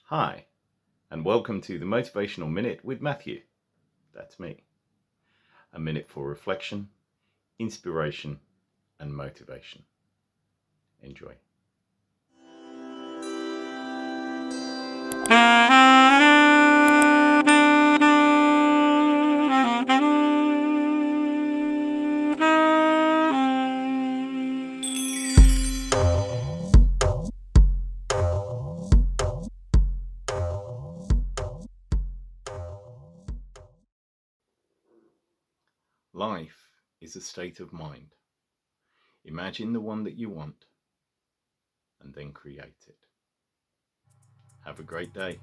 Hi, and welcome to the Motivational Minute with Matthew. That's me. A minute for reflection, inspiration, and motivation. Enjoy. Life is a state of mind. Imagine the one that you want and then create it. Have a great day.